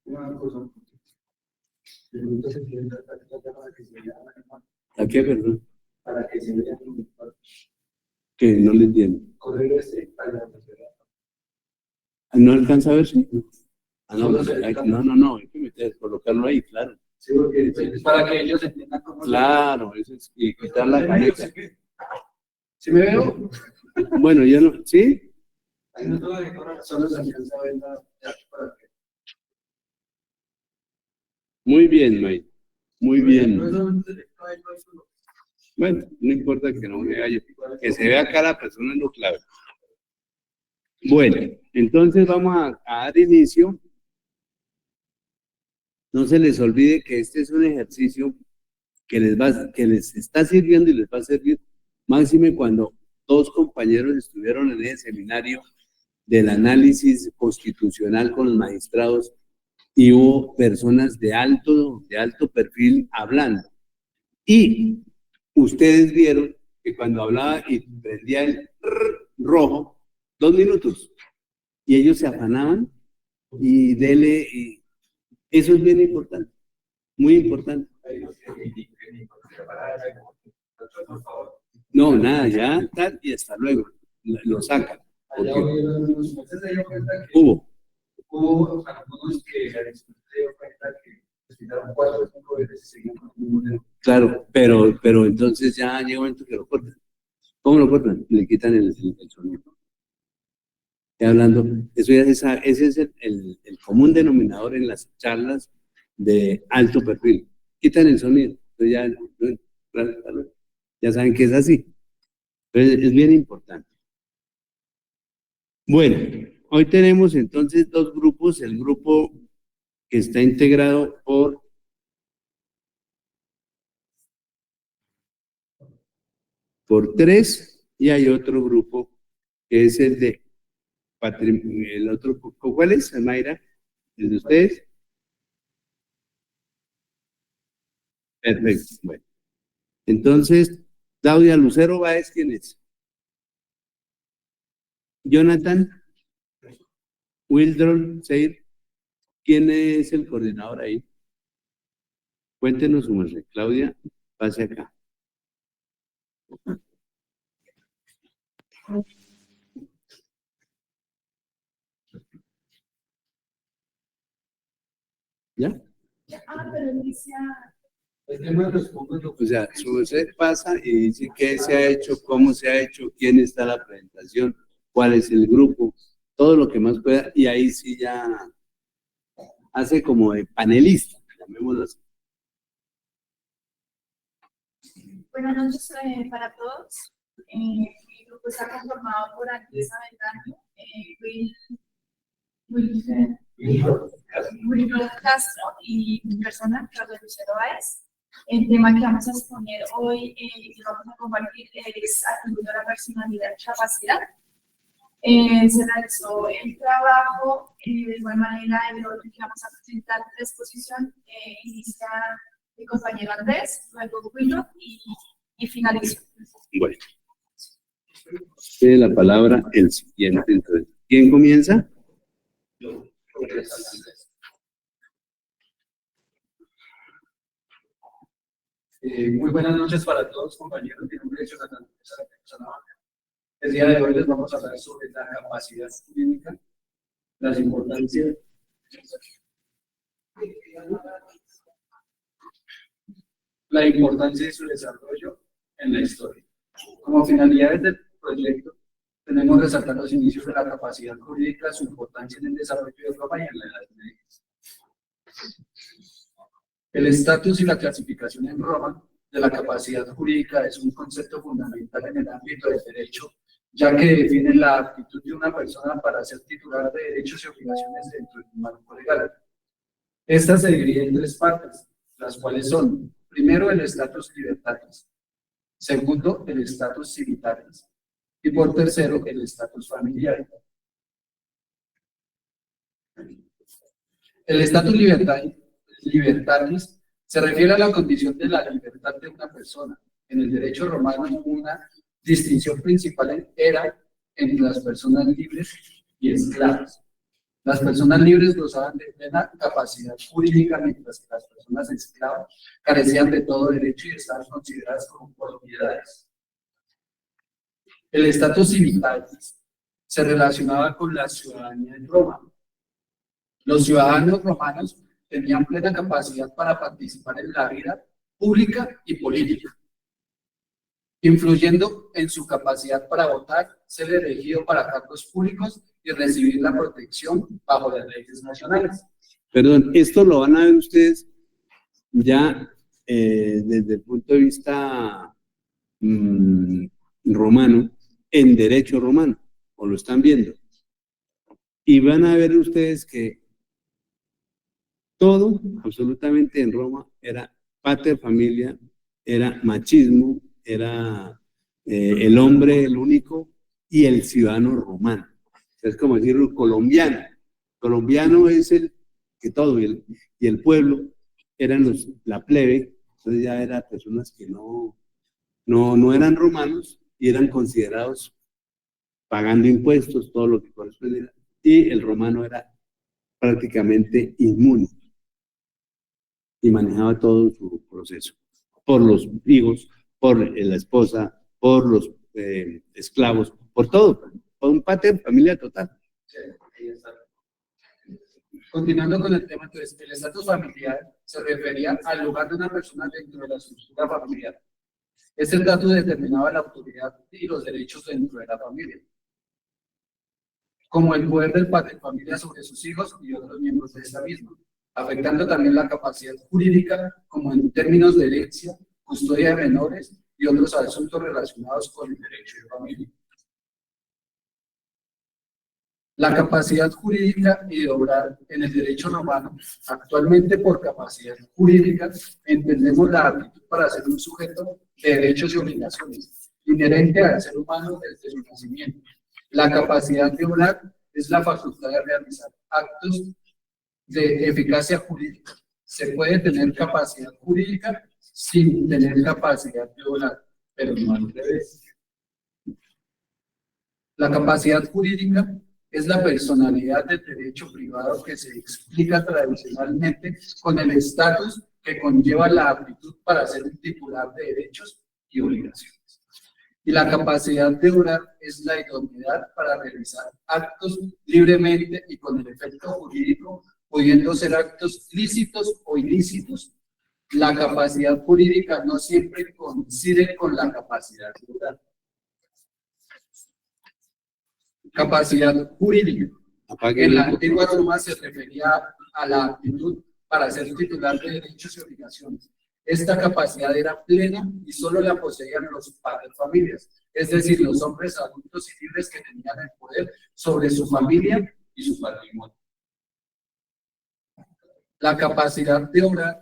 Una cosa. ¿A qué, perdón? Para que se vean. Que no le entiendo. Correr ¿No alcanza a verse? Ah, no, no. hay que colocarlo ahí, claro. Sí, porque para que ellos entiendan cómo. Claro, eso es, y quitar la caneta. ¿Sí me veo? Bueno, yo no, ¿sí? Ahí no todo de correr, solo se alcanza a ver para que. Muy bien, May. Muy bien. Bueno, no importa que no me vaya. Que se vea acá la persona es lo clave. Bueno, entonces vamos a dar inicio. No se les olvide que este es un ejercicio que les está sirviendo y les va a servir, máxime cuando dos compañeros estuvieron en ese seminario del análisis constitucional con los magistrados y hubo personas de alto perfil hablando. Y ustedes vieron que cuando hablaba y prendía el rojo, 2 minutos, y ellos se afanaban y y eso es bien importante, muy importante. No, nada, ya tal y hasta luego, lo sacan. Hubo algunos que se dio cuenta que respiraron 4 o 5 veces y seguían con. Claro, pero entonces ya llega un momento que lo cortan. ¿Cómo lo cortan? Le quitan el sonido. Hablando, ese es el común denominador en las charlas de alto perfil. Quitan el sonido. Entonces ya saben que es así. Entonces es bien importante. Bueno, hoy tenemos entonces 2 grupos. El grupo que está integrado por 3 y hay otro grupo que es el de el otro. ¿Cuál es, Mayra? ¿El de ustedes? Perfecto. Bueno, entonces, Claudia Lucero Báez, ¿quién es? Jonathan Wildron Seir, ¿quién es el coordinador ahí? Cuéntenos su merced. Claudia, pase acá. ¿Ya? Pero inicia. O sea, su merced pasa y dice qué se ha hecho, cómo se ha hecho, quién está en la presentación, cuál es el grupo, todo lo que más pueda, y ahí sí ya hace como de panelista, llamémoslo así. Buenas noches para todos. Mi grupo está conformado por Andrés Aventano, Wilfredo Castro y mi persona, Carlos Lucero Báez. El tema que vamos a exponer hoy y que vamos a compartir es atribuir a la personalidad y capacidad. Se realizó el trabajo de igual manera en el orden que vamos a presentar la exposición. Inicia el compañero Andrés, luego Willow y finaliza. Bueno, tiene la palabra el siguiente. Entonces, ¿quién comienza? Muy buenas noches para todos, compañeros. Mi nombre es Jonathan. El día de hoy les vamos a hablar sobre la capacidad jurídica, las importancias. La importancia de su desarrollo en la historia. Como finalidades del proyecto, tenemos resaltar los inicios de la capacidad jurídica, su importancia en el desarrollo de Roma y en la Edad Media. El estatus y la clasificación en Roma de la capacidad jurídica es un concepto fundamental en el ámbito del derecho, ya que define la aptitud de una persona para ser titular de derechos y obligaciones dentro del marco legal. Esta se divide en 3 partes, las cuales son, primero, el estatus libertatis, segundo, el estatus civitatis, y por tercero, el estatus familiar. El estatus libertatis se refiere a la condición de la libertad de una persona. En el derecho romano, una distinción principal era entre las personas libres y esclavos. Las personas libres gozaban de plena capacidad jurídica, mientras que las personas esclavas carecían de todo derecho y estaban consideradas como propiedades. El estatus civitatis se relacionaba con la ciudadanía en Roma. Los ciudadanos romanos tenían plena capacidad para participar en la vida pública y política, influyendo en su capacidad para votar, ser elegido para cargos públicos y recibir la protección bajo las leyes nacionales. Perdón, esto lo van a ver ustedes ya desde el punto de vista romano, en derecho romano, o lo están viendo. Y van a ver ustedes que todo, absolutamente en Roma, era pater familia, era machismo, era el hombre el único y el ciudadano romano. Es como decirlo colombiano. Colombiano es el que todo, y el pueblo eran la plebe, entonces ya eran personas que no eran romanos y eran considerados pagando impuestos, todo lo que correspondiera, y el romano era prácticamente inmune y manejaba todo su proceso, por los hijos, por la esposa, por los esclavos, por todo, por un pater familia total. Sí, ahí está. Continuando con el tema, entonces, el estatus familiar se refería al lugar de una persona dentro de la estructura familiar. Este estatus determinaba la autoridad y los derechos dentro de la familia, como el poder del padre de familia sobre sus hijos y otros miembros de esta misma, afectando también la capacidad jurídica, como en términos de herencia, custodia de menores y otros asuntos relacionados con el derecho de familia. La capacidad jurídica y de obrar en el derecho romano. Actualmente, por capacidad jurídica, entendemos la aptitud para ser un sujeto de derechos y obligaciones, inherente al ser humano desde su nacimiento. La capacidad de obrar es la facultad de realizar actos de eficacia jurídica. Se puede tener capacidad jurídica sin tener capacidad de obrar, pero no al revés. La capacidad jurídica es la personalidad del derecho privado que se explica tradicionalmente con el estatus que conlleva la aptitud para ser un titular de derechos y obligaciones. Y la capacidad de obrar es la idoneidad para realizar actos libremente y con el efecto jurídico, pudiendo ser actos lícitos o ilícitos. La capacidad jurídica no siempre coincide con la capacidad de obrar. Capacidad jurídica. En la antigua Roma se refería a la aptitud para ser titular de derechos y obligaciones. Esta capacidad era plena y solo la poseían los padres familias, es decir, los hombres adultos y libres que tenían el poder sobre su familia y su patrimonio. La capacidad de obrar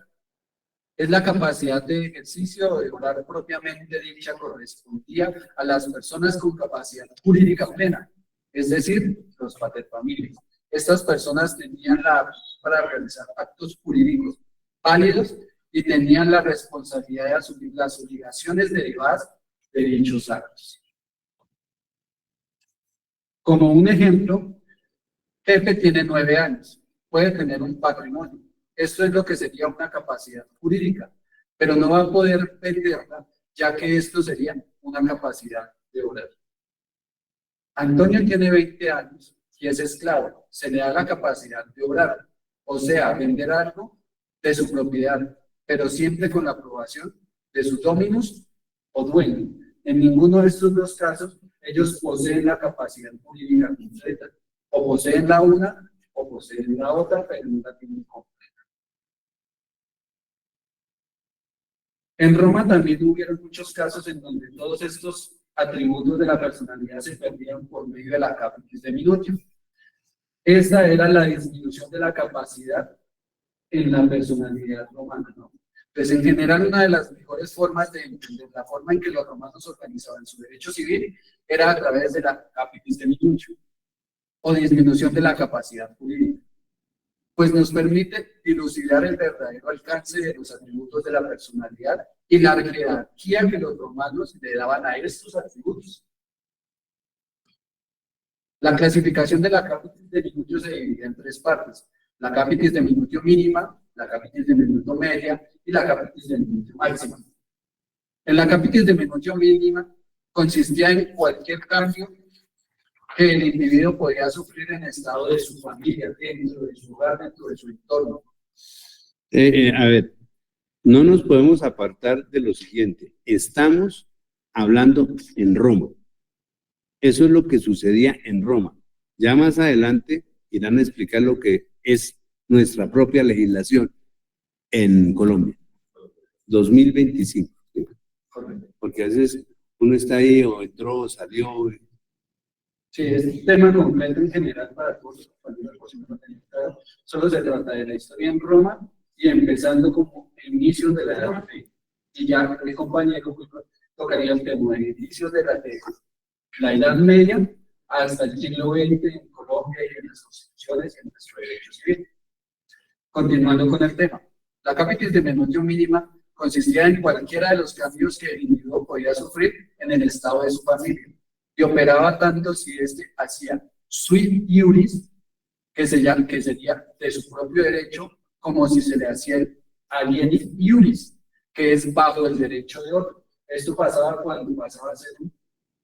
es la capacidad de ejercicio de obrar propiamente dicha, correspondía a las personas con capacidad jurídica plena, es decir, los paterfamilias. Estas personas tenían para realizar actos jurídicos válidos y tenían la responsabilidad de asumir las obligaciones derivadas de dichos actos. Como un ejemplo, Pepe tiene 9 años, puede tener un patrimonio. Esto es lo que sería una capacidad jurídica, pero no va a poder venderla, ya que esto sería una capacidad de obrar. Antonio tiene 20 años y es esclavo, se le da la capacidad de obrar, o sea, vender algo de su propiedad, pero siempre con la aprobación de sus dominos o dueño. En ninguno de estos dos casos, ellos poseen la capacidad jurídica completa, o poseen la una o poseen la otra, pero no la tienen completa. En Roma también hubieron muchos casos en donde todos estos atributos de la personalidad se perdían por medio de la capitis de minutio. Esta era la disminución de la capacidad en la personalidad romana, ¿no? Pues en general una de las mejores formas de entender la forma en que los romanos organizaban su derecho civil era a través de la capitis de minutio o disminución de la capacidad jurídica, pues nos permite dilucidar el verdadero alcance de los atributos de la personalidad y la jerarquía que los romanos le daban a estos atributos. La clasificación de la capitis de minutio se divide en tres partes: la capitis de minutio mínima, la capitis de minutio media y la capitis de minutio máxima. En la capitis de minutio mínima consistía en cualquier cambio que el individuo podía sufrir en estado de su familia, dentro de su hogar, dentro de su entorno. A ver, no nos podemos apartar de lo siguiente. Estamos hablando en Roma. Eso es lo que sucedía en Roma. Ya más adelante irán a explicar lo que es nuestra propia legislación en Colombia. 2025. ¿Sí? Porque a veces uno está ahí o entró o salió. Sí, es un tema completo en general para todos los compañeros, por si no lo tenían claro. Solo se trata de la historia en Roma y empezando como inicios de la Edad Media. Y ya el compañero tocaría el tema de inicios de la Edad Media hasta el siglo XX en Colombia y en las constituciones y en nuestro derecho civil. Continuando con el tema, la capitis de minutio mínima consistía en cualquiera de los cambios que el individuo podía sufrir en el estado de su familia, y operaba tanto si éste hacía sui iuris, que sería de su propio derecho, como si se le hacía alienis iuris, que es bajo el derecho de otro. Esto pasaba cuando pasaba a ser un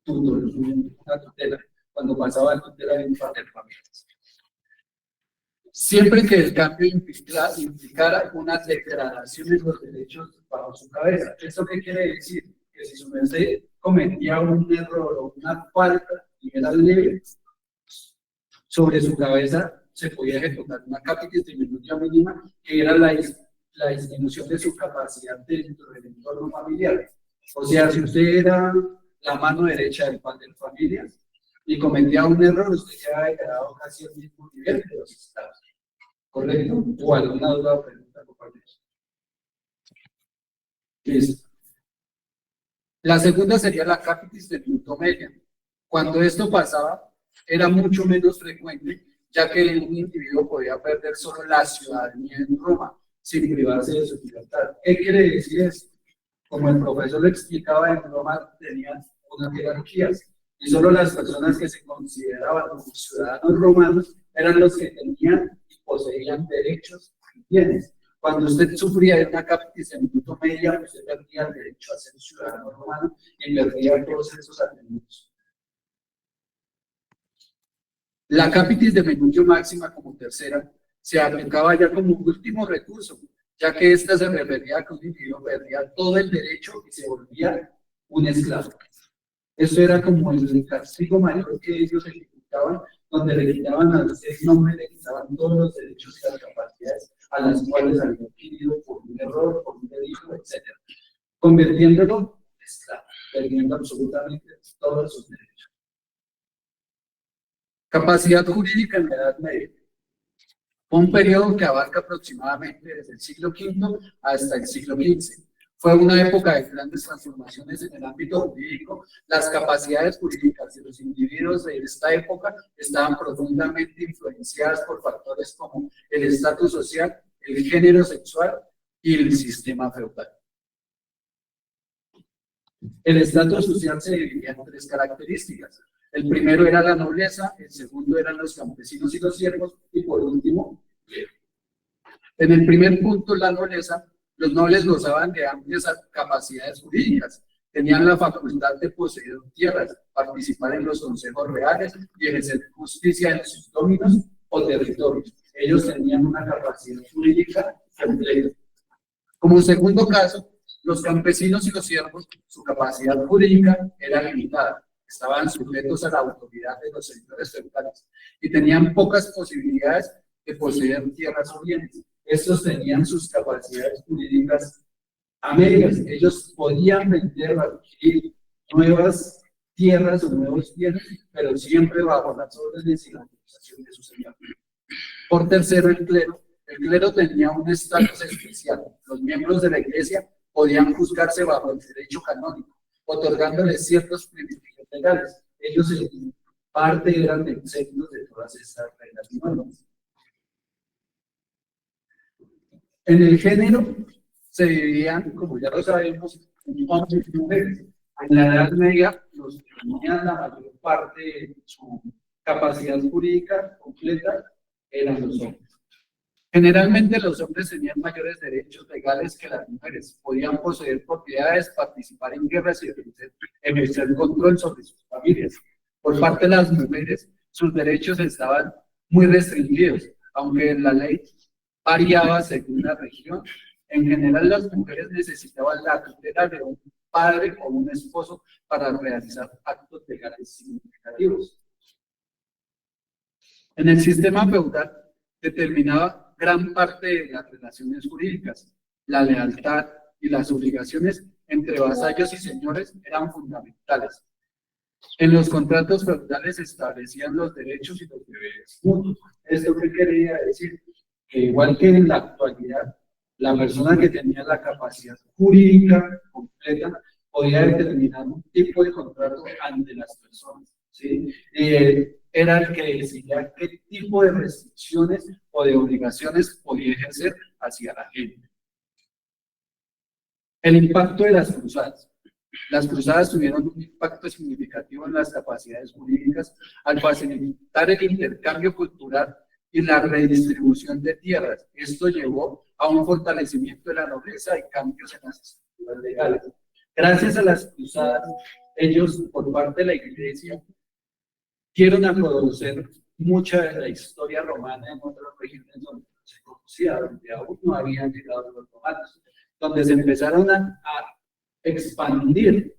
tutor, una tutela, cuando pasaba a tutela de un padre de familias. Siempre que el cambio implicara una degradación de los derechos bajo su cabeza. ¿Esto qué quiere decir? Que si su merced cometía un error o una falta y era leve, sobre su cabeza se podía ejecutar una capitis de minutio mínima, que era la disminución de su capacidad dentro del entorno familiar. O sea, si usted era la mano derecha del padre de familia y cometía un error, usted se había quedado casi al mismo nivel de los estados. ¿Correcto? ¿O alguna duda o pregunta por parte de eso? Listo. La segunda sería la capitis de minuto media. Cuando esto pasaba, era mucho menos frecuente, ya que un individuo podía perder solo la ciudadanía en Roma, sin privarse de su libertad. ¿Qué quiere decir esto? Como el profesor lo explicaba, en Roma tenían unas jerarquías, y solo las personas que se consideraban como ciudadanos romanos eran los que tenían y poseían derechos y bienes. Cuando usted sufría de una capitis de minuto media, usted perdía el derecho a ser ciudadano romano y perdía todos esos atributos. La capitis de minutio máxima, como tercera, se aplicaba ya como último recurso, ya que esta se refería a que un individuo perdía todo el derecho y se volvía un esclavo. Eso era como el castigo mayor que ellos ejecutaban, donde le quitaban a ese nombre, le quitaban todos los derechos y las capacidades a las cuales había adquirido por un error, por un delito, etc. Convirtiéndolo en esclavo, perdiendo absolutamente todos sus derechos. Capacidad jurídica en la Edad Media. Un periodo que abarca aproximadamente desde el siglo V hasta el siglo XV. Fue una época de grandes transformaciones en el ámbito jurídico. Las capacidades jurídicas de los individuos de esta época estaban profundamente influenciadas por factores como el estatus social, el género sexual y el sistema feudal. El estatus social se dividía en tres características. El primero era la nobleza, el segundo eran los campesinos y los siervos, y por último, en el primer punto, la nobleza, los nobles gozaban de amplias capacidades jurídicas, tenían la facultad de poseer tierras, participar en los consejos reales y ejercer justicia en sus dominos o territorios. Ellos tenían una capacidad jurídica completa. Como segundo caso, los campesinos y los siervos, su capacidad jurídica era limitada. Estaban sujetos a la autoridad de los señores feudales y tenían pocas posibilidades de poseer tierras o bienes. Estos tenían sus capacidades jurídicas a medias. Ellos podían vender o adquirir nuevas tierras o nuevos bienes, pero siempre bajo las órdenes y la autorización de su señor. Por tercero, el clero. El clero tenía un estatus especial. Los miembros de la iglesia podían juzgarse bajo el derecho canónico, otorgándoles ciertos privilegios legales. Ellos en parte eran exentos de todas estas reglas y normas. En el género se dividían, como ya lo sabemos, en hombres y mujeres. En la Edad Media, los que tenían la mayor parte de su capacidad jurídica completa eran los hombres. Generalmente los hombres tenían mayores derechos legales que las mujeres, podían poseer propiedades, participar en guerras y ejercer control sobre sus familias. Por parte de las mujeres, sus derechos estaban muy restringidos, aunque la ley variaba según la región. En general, las mujeres necesitaban la tutela de un padre o un esposo para realizar actos legales significativos. En el sistema feudal determinaba gran parte de las relaciones jurídicas. La lealtad y las obligaciones entre vasallos y señores eran fundamentales. En los contratos feudales se establecían los derechos y los deberes mutuos. ¿Esto qué quería decir? Que igual que en la actualidad, la persona que tenía la capacidad jurídica completa podía determinar un tipo de contrato ante las personas, ¿sí? Era el que decidía qué tipo de restricciones o de obligaciones podía ejercer hacia la gente. El impacto de las cruzadas. Las cruzadas tuvieron un impacto significativo en las capacidades jurídicas al facilitar el intercambio cultural y la redistribución de tierras. Esto llevó a un fortalecimiento de la nobleza y cambios en las estructuras legales. Gracias a las cruzadas, ellos, por parte de la Iglesia, dieron a conocer mucha de la historia romana en otras regiones donde no se conocía, donde aún no habían llegado los romanos, donde se empezaron a expandir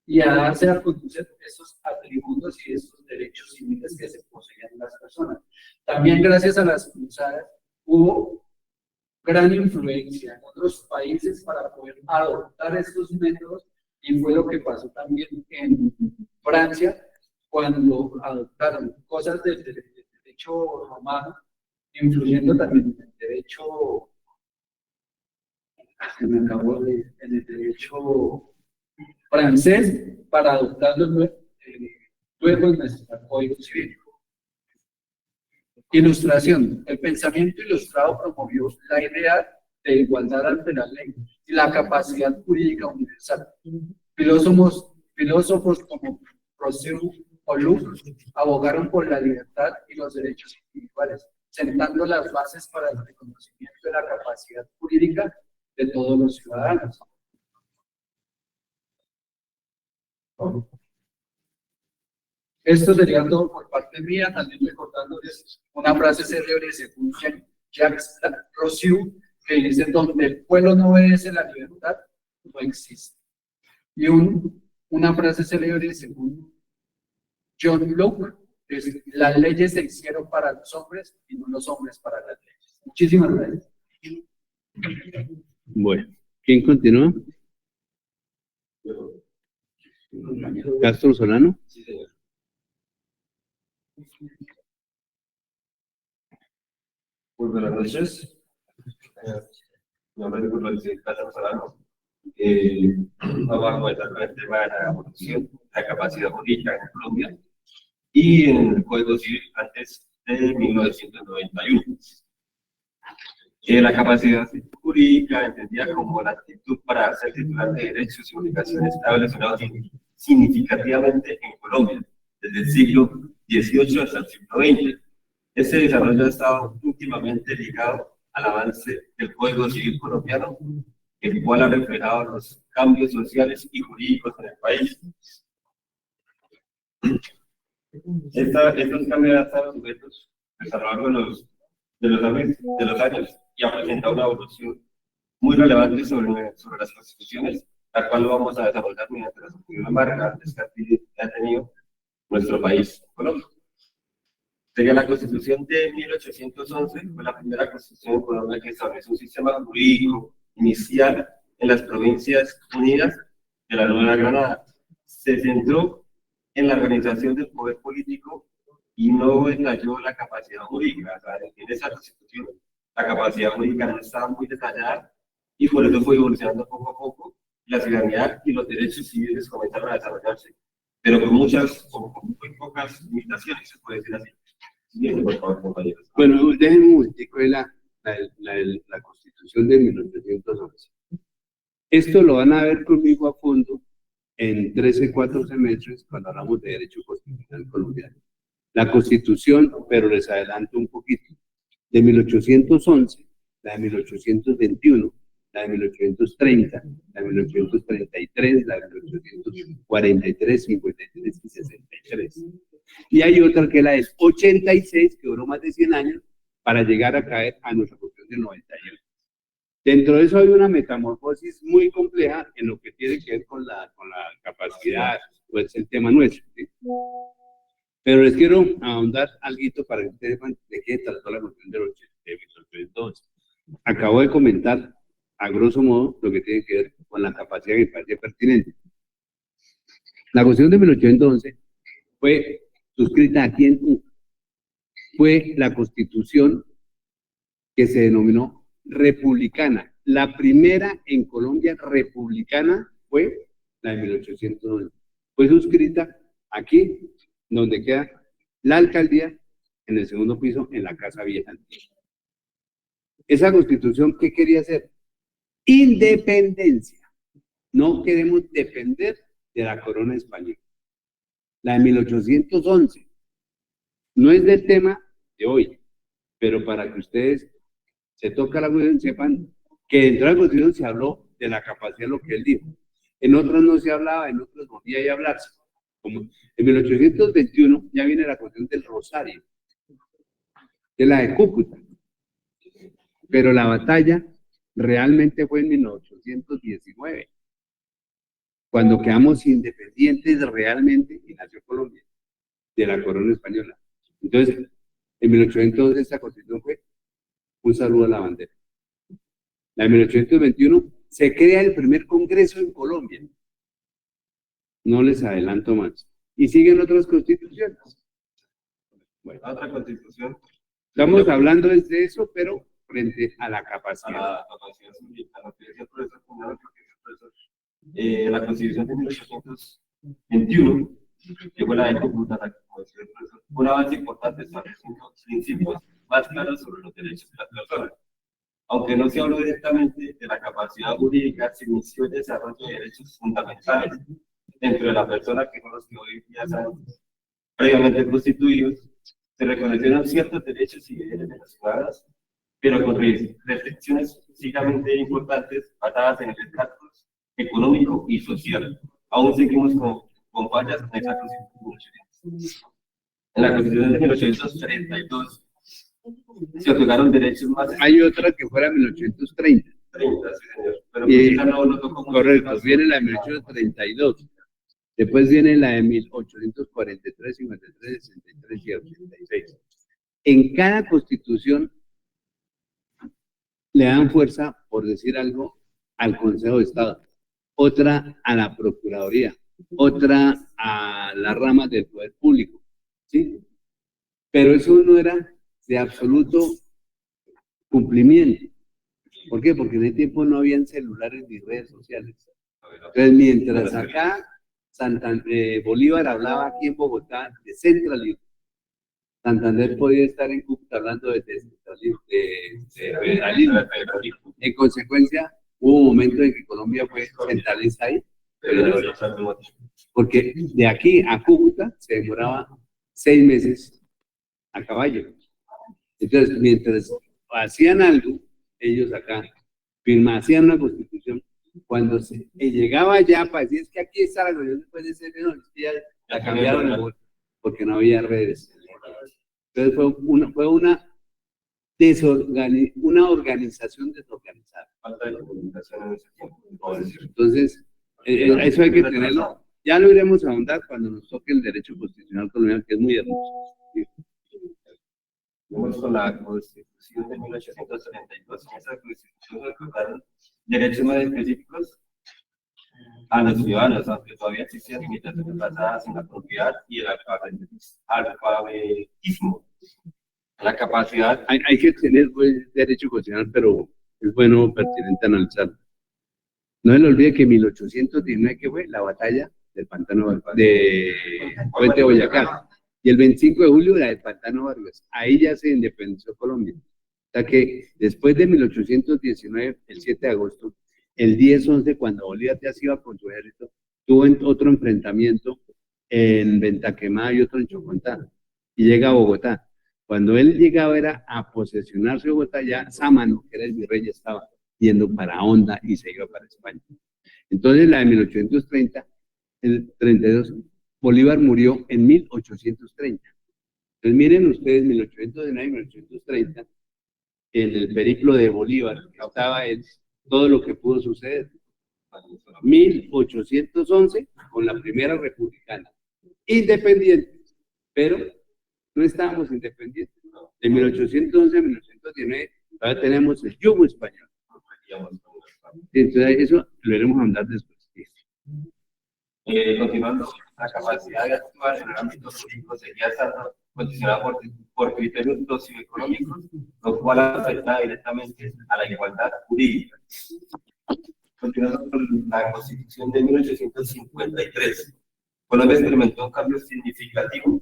y a darse a conocer esos atributos y esos derechos civiles que se poseían las personas. También gracias a las cruzadas hubo gran influencia en otros países para poder adoptar estos métodos, y fue lo que pasó también en Francia cuando adoptaron cosas del derecho romano, influyendo también en el derecho, en el derecho francés, para adoptarlo luego en nuestro Código Civil. Ilustración. El pensamiento ilustrado promovió la idea de igualdad ante la ley y la capacidad jurídica universal. Filósofos como Rousseau o Locke abogaron por la libertad y los derechos individuales, sentando las bases para el reconocimiento de la capacidad jurídica de todos los ciudadanos. Esto sería todo por parte mía, también recordándoles una frase célebre según Jacques Rousseau, que dice: donde el pueblo no obedece la libertad, no existe. Y una frase célebre según John Locke, que es: las leyes se hicieron para los hombres y no los hombres para las leyes. Muchísimas gracias. Bueno, ¿quién continúa? Castro Solano. Sí, señor. Muy buenas noches. Mi nombre es Luis Castro Solano. Vamos a comentar con el tema de la abolición, la capacidad jurídica en Colombia y en el Código Civil antes de 1991. La capacidad jurídica entendida como la actitud para ser titular de derechos y obligaciones está evolucionado significativamente en Colombia, desde el siglo XVIII hasta el siglo XX. Este desarrollo ha estado íntimamente ligado al avance del Código Civil colombiano, el cual ha reflejado los cambios sociales y jurídicos en el país. Estos cambios han estado sujetos a lo largo de los años y ha presentado una evolución muy relevante sobre las constituciones, la cual lo vamos a desarrollar mediante las opiniones más relevantes que ha tenido nuestro país, Colombia. Sería la Constitución de 1811, fue la primera constitución en Colombia que estableció un sistema jurídico inicial en las Provincias Unidas de la Nueva Granada. Se centró en la organización del poder político y no detalló la capacidad jurídica. O sea, en esa constitución la capacidad jurídica no estaba muy detallada y por eso fue evolucionando poco a poco. La ciudadanía y los derechos civiles comenzaron a desarrollarse, pero con muy pocas limitaciones, se puede decir así. Bien, por favor, compañeros. Bueno, déjenme un momentico de la Constitución de 1811. Esto lo van a ver conmigo a fondo en 13, 4 semestres cuando hablamos de derecho constitucional colombiano. La Constitución, pero les adelanto un poquito, de 1811, la de 1821, la de 1830, la de 1833, la de 1843, 53 y 63. Y hay otra que es la del 86, que duró más de 100 años, para llegar a caer a nuestra Constitución del 91. Dentro de eso hay una metamorfosis muy compleja en lo que tiene que ver con la capacidad, pues el tema nuestro, ¿sí? Pero les quiero ahondar algo para que ustedes sepan de qué trató la Constitución de 1812. Acabo de comentar, a grosso modo, lo que tiene que ver con la capacidad que me parece pertinente. La Constitución de 1811 fue suscrita aquí en Cuba. Fue la Constitución que se denominó republicana. La primera en Colombia republicana fue la de 1811. Fue suscrita aquí, donde queda la alcaldía, en el segundo piso, en la Casa Vieja Antigua. Esa Constitución, ¿qué quería hacer? Independencia. No queremos depender de la corona española. La de 1811 no es del tema de hoy, pero para que ustedes se toca la cuestión, sepan que dentro de la Constitución se habló de la capacidad de lo que él dijo. En otras no se hablaba, en otras volvía a hablarse. Como en 1821 ya viene la cuestión del Rosario, de la de Cúcuta. Pero la batalla realmente fue en 1819, cuando quedamos independientes realmente y nació Colombia, de la corona española. Entonces, en 1812 esta Constitución fue un saludo a la bandera. La de 1821 se crea el primer congreso en Colombia. No les adelanto más. Y siguen otras constituciones. Bueno, otra constitución. Estamos hablando de eso, pero frente a la capacidad. La capacidad jurídica, lo que decía el profesor, la Constitución de 1821, que fue la de Cúcuta, un avance importante estableciendo principios más claros sobre los derechos de las personas. Aunque no se habló directamente de la capacidad jurídica, se inició el desarrollo de derechos fundamentales dentro de la persona, que son los que hoy ya están previamente constituidos. Se reconocieron ciertos derechos y deberes de los ciudadanos, pero con restricciones sumamente importantes basadas en el estatus económico y social. Aún seguimos con fallas en esa Constitución. En la Constitución de 1832 se otorgaron derechos más. Hay otra que fuera 1830. 30, sí, señor. Pero no tocó correcto, viene la de 1832. Después viene la de 1843, 53, 63 y 86. En cada constitución le dan fuerza, por decir algo, al Consejo de Estado, otra a la Procuraduría, otra a las ramas del poder público, ¿sí? Pero eso no era de absoluto cumplimiento. ¿Por qué? Porque en ese tiempo no habían celulares ni redes sociales. Entonces, mientras acá Bolívar hablaba aquí en Bogotá de centralismo, Santander podía estar en Cúcuta hablando de descentralismo, de federalismo. En consecuencia, hubo un momento en que Colombia fue centralista ahí, porque de aquí a Cúcuta se demoraba 6 meses a caballo. Entonces, mientras hacían algo, ellos acá hacían una constitución. Cuando se llegaba allá para decir, es que aquí está la constitución, puede ser, no, ya la cambiaron porque no había redes. Entonces fue una organización desorganizada. Falta de comunicación en ese tiempo. Entonces, eso hay que tenerlo. Ya lo iremos a ahondar cuando nos toque el derecho constitucional colombiano, que es muy hermoso. Vamos con la Constitución de 1832. En esa Constitución se otorgaron derechos más específicos a los ciudadanos, aunque todavía existían limitaciones basadas en la propiedad y el alfabetismo. La capacidad. Hay que tener buen derecho constitucional, pero es bueno, pertinente analizarlo. No se le olvide que en 1819, que fue la batalla del Pantano de Puente Boyacá, y el 25 de julio la del Pantano Vargas. Ahí ya se independizó Colombia. O sea que después de 1819, el 7 de agosto, el 10-11, cuando Bolívar ya se iba con su ejército, tuvo otro enfrentamiento en Ventaquemada y otro en Chocontá. y llega a Bogotá. Cuando él llegaba era a posesionarse de Bogotá, ya Sámano, que era el virrey, ya estaba yendo para Honda y se iba para España. Entonces la de 1830, el 32, Bolívar murió en 1830. Entonces miren ustedes, 1829 y 1830, en el periplo de Bolívar, estaba todo lo que pudo suceder. 1811, con la primera republicana, independiente, pero no estábamos independientes. De 1811 a 1819 todavía tenemos el yugo español. Entonces eso lo veremos a hablar después. Continuando, la capacidad de actuar en el ámbito jurídico seguía estando condicionada por criterios socioeconómicos, lo cual afecta directamente a la igualdad jurídica. Continuando con la Constitución de 1853, Colombia experimentó un cambio significativo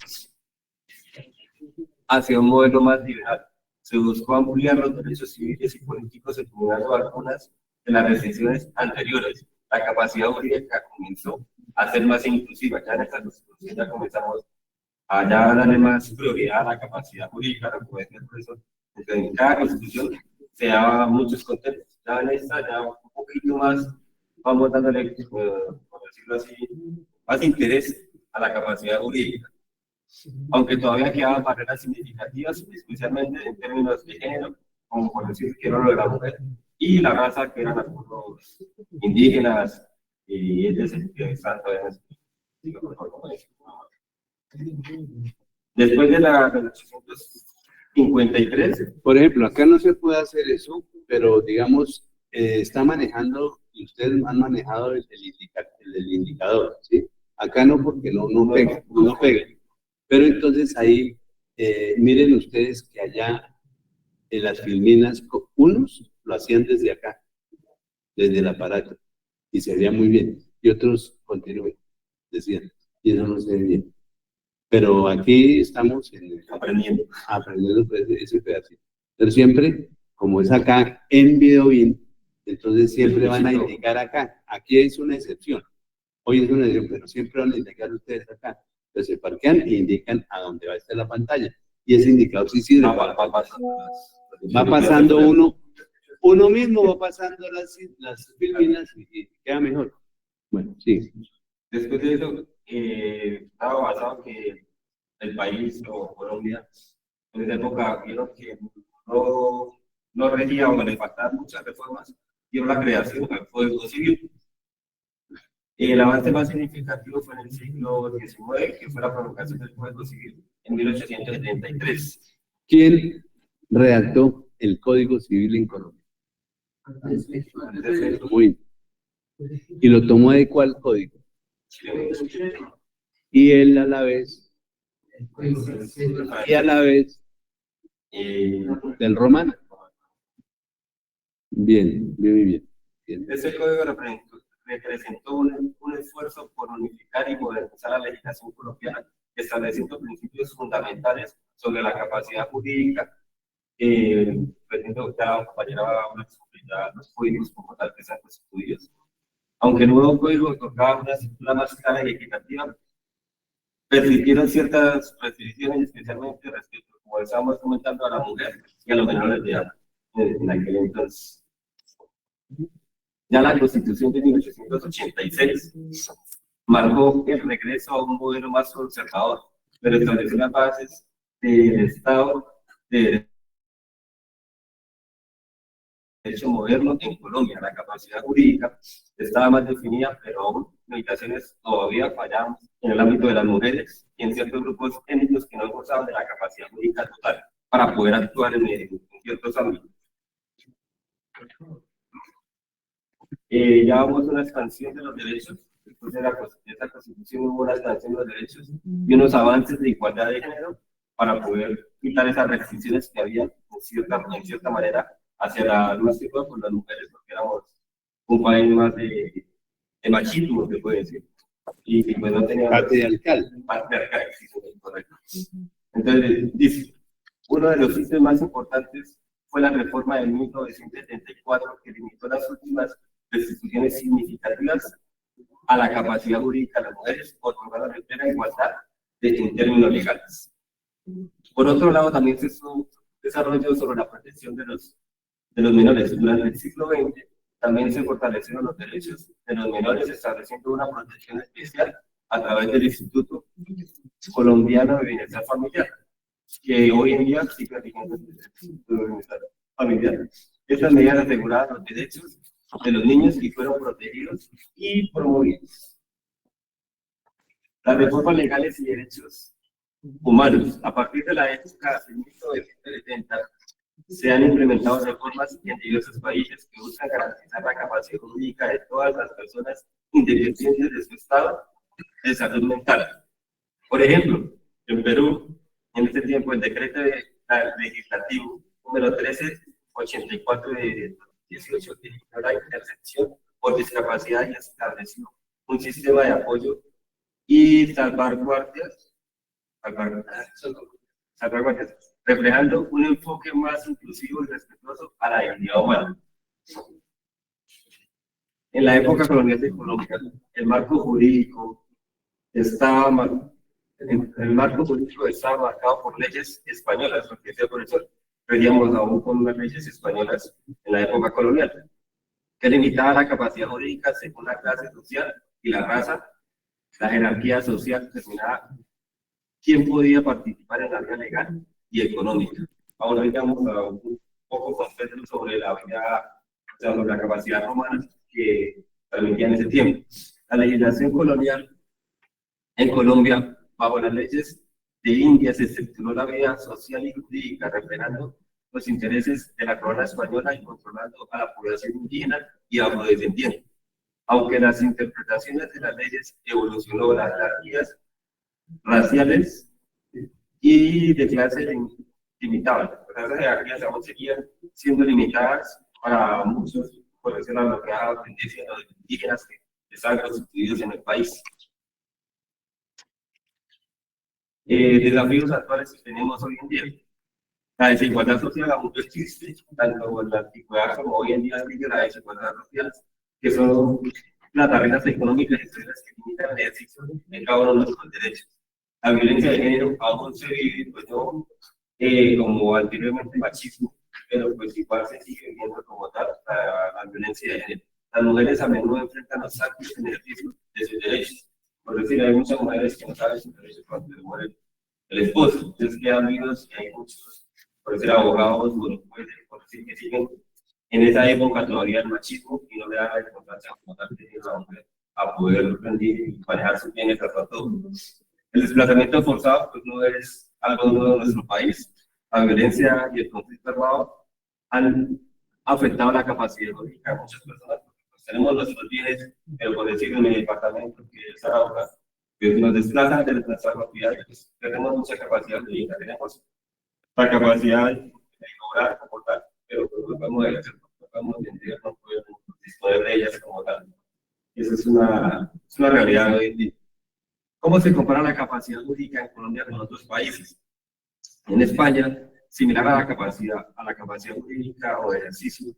hacia un modelo más liberal. Se buscó ampliar los derechos civiles y políticos, eliminando algunas de las restricciones anteriores. La capacidad jurídica comenzó a ser más inclusiva. Ya en esta Constitución ya comenzamos a darle más prioridad a la capacidad jurídica, a la cohesión. Entonces, en cada Constitución se daba muchos contextos. Ya en esta, ya un poquito más, vamos dándole, por decirlo así, más interés a la capacidad jurídica. Aunque todavía quedaban barreras significativas, especialmente en términos de género, como por decir que era lo de la mujer, y la raza, que eran algunos indígenas, y ellos que están todavía en después de la 1853. Por ejemplo, acá no se puede hacer eso, pero digamos, está manejando, y ustedes han manejado el indicador, ¿sí? Acá no, porque no pega. Pero entonces ahí, miren ustedes que allá en las filminas, unos lo hacían desde acá, desde el aparato, y se veía muy bien, y otros continúen, decían, y eso no se ve bien. Pero aquí estamos aprendiendo pues, ese pedacito. Pero siempre, como es acá en Videoin, entonces siempre van a indicar acá. Aquí es una excepción. Hoy es una excepción, pero siempre van a indicar ustedes acá. Entonces se parquean e indican a dónde va a estar la pantalla. Y ese indicador sí sirve. Va pasando uno mismo va pasando las filminas y queda mejor. Bueno, sí. Después de eso, estaba basado que el país o Colombia en esa época vieron que no regía o le faltaban muchas reformas, dieron la creación del Código Civil. El avance más significativo fue en el siglo XIX, que fue la promulgación del Código Civil en 1873. ¿Quién redactó el Código Civil en Colombia? Muy. ¿Y lo tomó de cuál código? Y él a la vez del romano. Bien. Ese código representó un esfuerzo por unificar y modernizar la legislación colombiana, estableciendo principios fundamentales sobre la capacidad jurídica. La compañera los códigos como tal que sean los estudios. Aunque el nuevo código otorgaba una estructura más clara y equitativa, persistieron ciertas restricciones, especialmente respecto, como estábamos comentando, a la mujer y a los menores de edad en aquel entonces. Ya la Constitución de 1886 marcó el regreso a un modelo más conservador, pero estableció las bases del Estado de derecho moderno en Colombia. La capacidad jurídica estaba más definida, pero aún limitaciones todavía fallaban en el ámbito de las mujeres y en ciertos grupos étnicos que no gozaban de la capacidad jurídica total para poder actuar en ciertos ámbitos. Ya vamos a una expansión de los derechos. Después de esta Constitución hubo una expansión de los derechos y unos avances de igualdad de género para poder quitar esas restricciones que había en cierta manera hacia la nuestra por las mujeres, porque éramos un país más de machismo, se puede decir. Y pues no teníamos patriarcal. Sí, correcto. Entonces, dice, uno de los hitos más importantes fue la reforma de 1974, que limitó las últimas restricciones significativas a la capacidad jurídica de las mujeres, otorgando la plena igualdad en términos legales. Por otro lado, también se hizo desarrollo sobre la protección de los menores. Durante el siglo XX también se fortalecieron los derechos de los menores, estableciendo una protección especial a través del Instituto Colombiano de Bienestar Familiar, que hoy en día sigue vigente el Instituto de Bienestar Familiar. Estas medidas aseguraban los derechos de los niños y fueron protegidos y promovidos. Las reformas legales y derechos humanos. A partir de la época de 1970, se han implementado reformas en diversos países que buscan garantizar la capacidad jurídica de todas las personas independientes de su estado de salud mental. Por ejemplo, en Perú, en este tiempo, el decreto legislativo número 1384 de 18 definió la intersección por discapacidad y estableció un sistema de apoyo y salvaguardias, reflejando un enfoque más inclusivo y respetuoso a la dignidad humana. En la época colonial de Colombia, el marco jurídico estaba marcado por leyes españolas, porque por eso veníamos aún con unas leyes españolas en la época colonial, que limitaban la capacidad jurídica según la clase social y la raza. La jerarquía social determinaba quién podía participar en la vida legal y económica. Ahora digamos un poco completo sobre la vida, sobre la capacidad humana que permitía en ese tiempo. La legislación colonial en Colombia, bajo las leyes de India, se estructuró la vida social y jurídica, reflejando los intereses de la corona española y controlando a la población indígena y afrodescendiente. Aunque las interpretaciones de las leyes evolucionó, las jerarquías raciales y de clase limitaban. Las jerarquías aún seguían siendo limitadas para muchos, por decirlo lo que ha tendencia a los indígenas que estaban constituidos en el país. Desafíos actuales que tenemos hoy en día. La desigualdad social aún existe, tanto en la antigüedad como hoy en día sigue la desigualdad social, que son las barreras económicas y sociales que limitan el ejercicio de cada uno de nuestros derechos. La violencia de género aún se vive, pues no como anteriormente machismo, pero pues igual se sigue viviendo como tal la violencia de género. Las mujeres a menudo enfrentan obstáculos en el ejercicio de sus derechos. Por decir, hay muchas mujeres que no saben sus derechos cuando se muere el esposo. Entonces quedan vivos y hay muchos, por decir, abogados, por decir, que siguen en esa época todavía el machismo y no le da la importancia como tal de la mujer a poder rendir y manejar sus bienes a todo. El desplazamiento forzado pues no es algo nuevo en nuestro país. La violencia y el conflicto armado han afectado la capacidad lógica de muchas personas. Pues tenemos nuestros bienes, pero por decir en mi departamento, que es Arauca, que nos desplazan de nuestra propiedad, pues tenemos mucha capacidad lógica, tenemos la capacidad de lograr como tal, pero pues no podemos ejercer, no podemos vender, no podemos disponer de ellas como tal. Esa es una realidad hoy en día. ¿Cómo se compara la capacidad jurídica en Colombia con otros países? En España, similar a la capacidad jurídica o de ejercicio,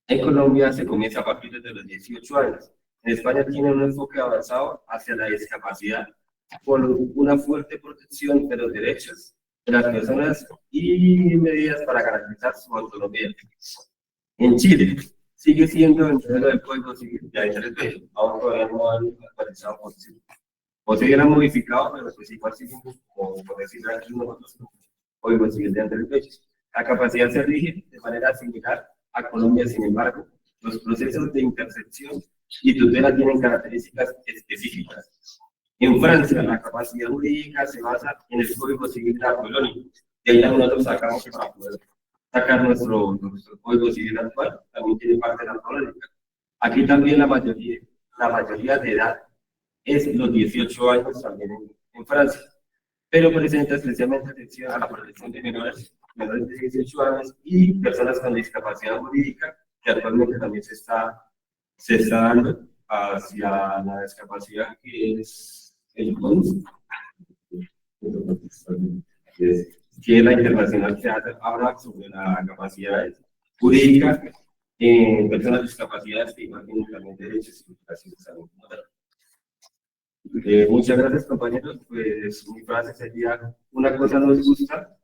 en Colombia se comienza a partir de los 18 años. En España tiene un enfoque avanzado hacia la discapacidad por una fuerte protección de los derechos de las personas y medidas para garantizar su autonomía. En Chile sigue siendo el modelo del Código Civil de Andrés, aún todavía no han actualizado por sí. O se hubieran modificado, pero pues igual seguimos, como por decirlo aquí nosotros, Código Civil de Andrés. La capacidad se rige de manera similar a Colombia, sin embargo, los procesos de intersección y tutela tienen características específicas. En Francia, la capacidad jurídica se basa en el Código Civil napoleónico. De ahí nosotros sacamos para poder sacar nuestro Código Civil actual, también tiene parte napoleónica. Aquí también la mayoría de edad es los 18 años también en Francia, pero presenta especialmente atención a la protección de menores de 18 años y personas con discapacidad jurídica, que actualmente también se está dando hacia la discapacidad que es el CONS, que es la internacional que habla sobre la capacidad jurídica en personas discapacitadas que igual tienen también derechos y obligaciones a la comunidad. Muchas gracias, compañeros. Pues mi frase sería: una cosa nos gusta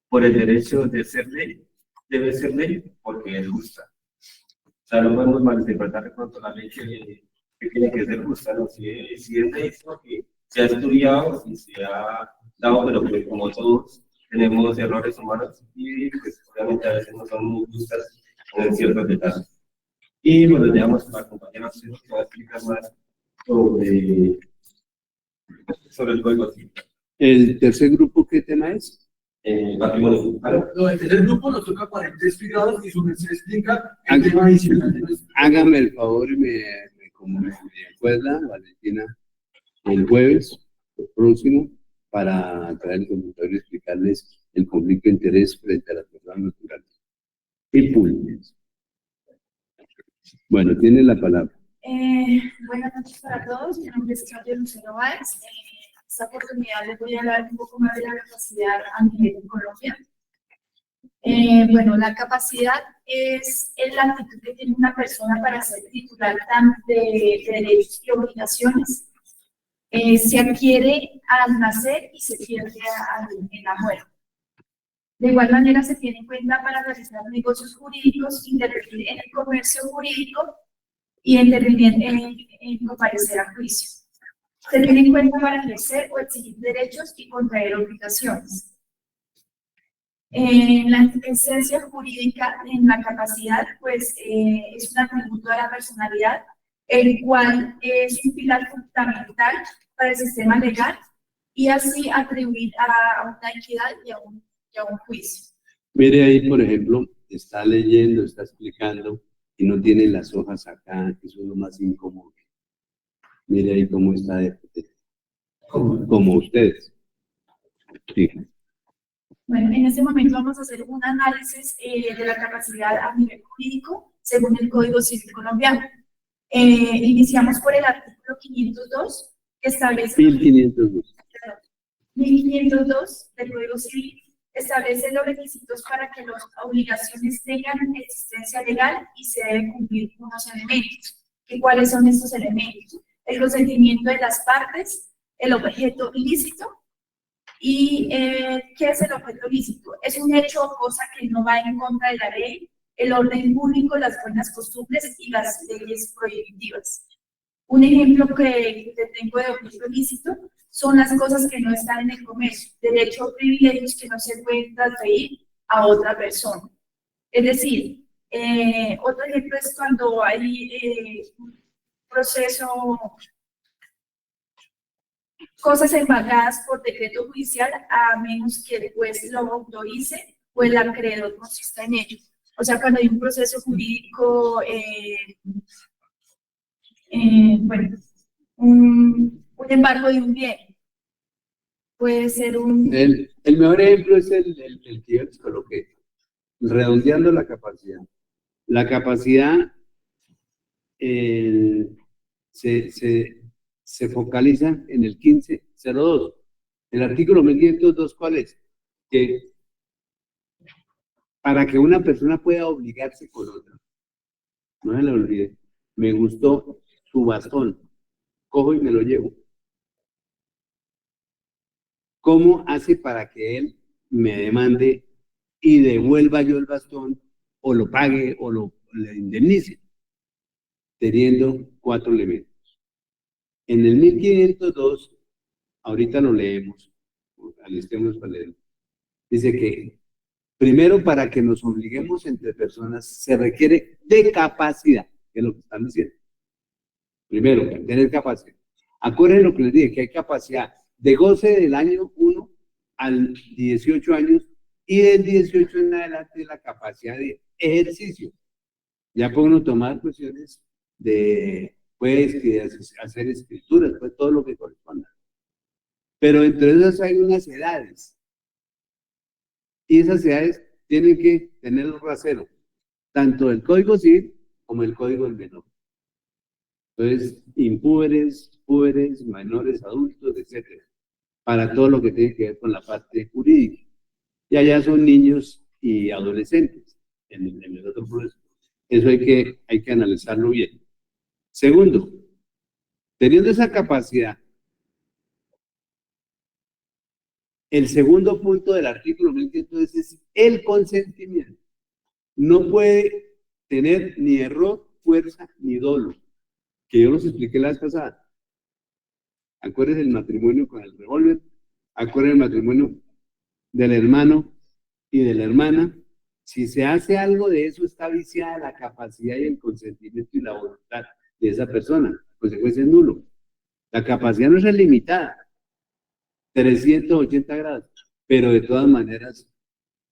por el derecho de ser ley, debe ser ley porque es justa. O sea, no podemos malinterpretar de pronto la ley que tiene que ser justa, ¿no? Si es ley, es porque se ha estudiado y se ha dado, pero pues como todos tenemos errores humanos y pues obviamente a veces no son muy justas en ciertos detalles. Y bueno, le dejamos a la compañera que va a explicar más sobre el código civil. ¿El tercer grupo qué tema es? Patrimonio cultural. Lo del tercer grupo nos toca 40 explicados y su merced explica el tema adicional de nuestro. Hágame el favor y me acuerda, Valentina, el jueves el próximo para traer el consultorio y explicarles el conflicto de interés frente a las personas naturales y públicas. Bueno, tiene la palabra. Buenas noches para todos, mi nombre es Claudia Lucero Báez. Esta oportunidad les voy a hablar un poco más de la capacidad a nivel en Colombia. Bueno, la capacidad es la actitud que tiene una persona para ser titular tanto de derechos y obligaciones. Se adquiere al nacer y se pierde en la muerte. De igual manera, se tiene en cuenta para realizar negocios jurídicos, intervenir en el comercio jurídico y intervenir en comparecer a juicio. Se tiene en cuenta para ejercer o exigir derechos y contraer obligaciones. La esencia jurídica en la capacidad, pues, es un atributo de la personalidad, el cual es un pilar fundamental para el sistema legal y así atribuir a una equidad y a un juicio. Mire ahí, por ejemplo, está leyendo, está explicando y no tiene las hojas acá, que eso es lo más incómodo. Mire ahí cómo está, como ustedes. Sí. Bueno, en este momento vamos a hacer un análisis de la capacidad a nivel jurídico según el Código Civil colombiano. Iniciamos por el artículo 502, que establece... 1502. 1502 del Código Civil establece los requisitos para que las obligaciones tengan existencia legal y se deben cumplir unos elementos. ¿Y cuáles son estos elementos? El consentimiento de las partes, el objeto ilícito. ¿Y qué es el objeto ilícito? Es un hecho o cosa que no va en contra de la ley, el orden público, las buenas costumbres y las leyes prohibitivas. Un ejemplo que tengo de objeto ilícito son las cosas que no están en el comercio, derechos o privilegios que no se pueden transferir a otra persona. Es decir, otro ejemplo es cuando hay un proceso, cosas embargadas por decreto judicial a menos que el juez lo autorice o el acreedor consista en ello. O sea, cuando hay un proceso jurídico, bueno, un embargo de un bien. Puede ser un... El mejor ejemplo es el que yo les coloqué, redondeando la capacidad. La capacidad se focaliza en el 1502. El artículo 1502, ¿cuál es? Que para que una persona pueda obligarse con otra, no se le olvide, me gustó su bastón, cojo y me lo llevo. ¿Cómo hace para que él me demande y devuelva yo el bastón o lo pague o le indemnice? Teniendo 4 elementos. En el 1502, ahorita lo leemos, alistemos para leerlo, dice que primero, para que nos obliguemos entre personas se requiere de capacidad, que es lo que están diciendo. Primero, tener capacidad. Acuérdense lo que les dije, que hay capacidad de goce del año 1 al 18 años y del 18 en adelante la capacidad de ejercicio. Ya puede uno tomar cuestiones de, pues, hacer escrituras, pues todo lo que corresponda. Pero entre esas hay unas edades. Y esas edades tienen que tener el rasero, tanto el Código Civil como el Código del Menor. Entonces, impúberes, púberes, menores, adultos, etcétera, para todo lo que tiene que ver con la parte jurídica. Y allá son niños y adolescentes, en el otro proceso. Eso hay que analizarlo bien. Segundo, teniendo esa capacidad, El segundo punto del artículo 1500 es el consentimiento. No puede tener ni error, fuerza, ni dolo, que yo los expliqué la vez pasada. Acuérdense del matrimonio con el revólver, acuérdense del matrimonio del hermano y de la hermana. Si se hace algo de eso, está viciada la capacidad y el consentimiento y la voluntad de esa persona. La consecuencia es nulo. La capacidad no es limitada, 380 grados, pero de todas maneras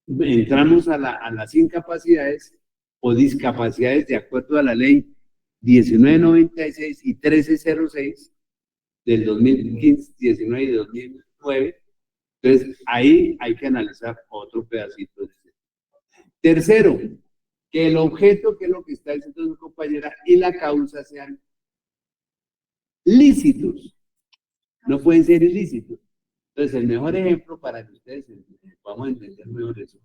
entramos a las incapacidades o discapacidades de acuerdo a la ley 1996 y 1306 del 2015, 19 y 2009. Entonces, ahí hay que analizar otro pedacito. Tercero, que el objeto, que es lo que está diciendo su compañera, y la causa sean lícitos. No pueden ser ilícitos. Entonces, el mejor ejemplo para que ustedes vamos a entender mejor eso